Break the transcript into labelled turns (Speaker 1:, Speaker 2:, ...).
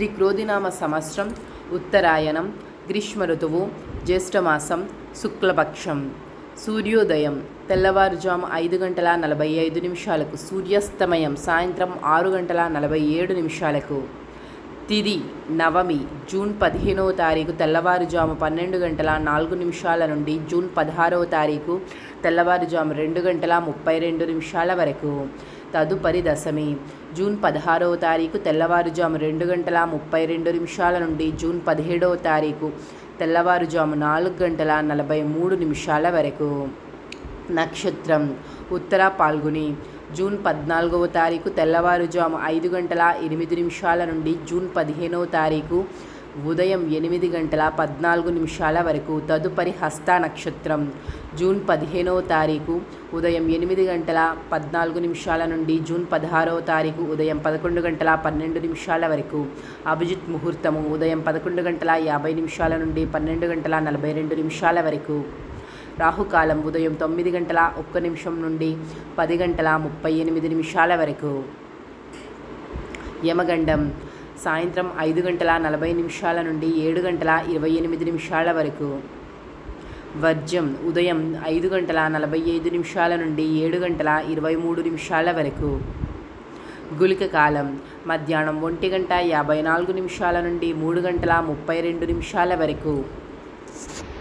Speaker 1: శ్రీ క్రోధినామ సంవత్సరం ఉత్తరాయణం గ్రీష్మ ఋతువు జ్యేష్ఠమాసం శుక్లపక్షం. సూర్యోదయం తెల్లవారుజాము 5:45 సూర్యాస్తమయం సాయంత్రం 6:47. తిథి నవమి జూన్ 15వ తారీఖు తెల్లవారుజాము 12:04 నుండి జూన్ 16వ తారీఖు తెల్లవారుజాము 2:32 వరకు. తదుపరి దశమి జూన్ 16వ తారీఖు తెల్లవారుజాము 2:32 నుండి జూన్ 17వ తారీఖు తెల్లవారుజాము 4:43 వరకు. నక్షత్రం ఉత్తర పాల్గొని జూన్ 14వ తారీఖు తెల్లవారుజాము 5:08 నుండి జూన్ 15వ తారీఖు ఉదయం 8:14 వరకు. తదుపరి హస్త నక్షత్రం జూన్ 15వ తారీఖు ఉదయం 8:14 నుండి జూన్ 16వ తారీఖు ఉదయం 11:12 వరకు. అభిజిత్ ముహూర్తము ఉదయం 11:50 నుండి 12:42 వరకు. రాహుకాలం ఉదయం 9:01 నుండి 10:38 వరకు. యమగండం సాయంత్రం 5:40 నుండి 7:28 వరకు. వర్జ్యం ఉదయం 5:45 నుండి 7:23 వరకు. గుళిక కాలం మధ్యాహ్నం 1:54 నుండి 3:32 వరకు.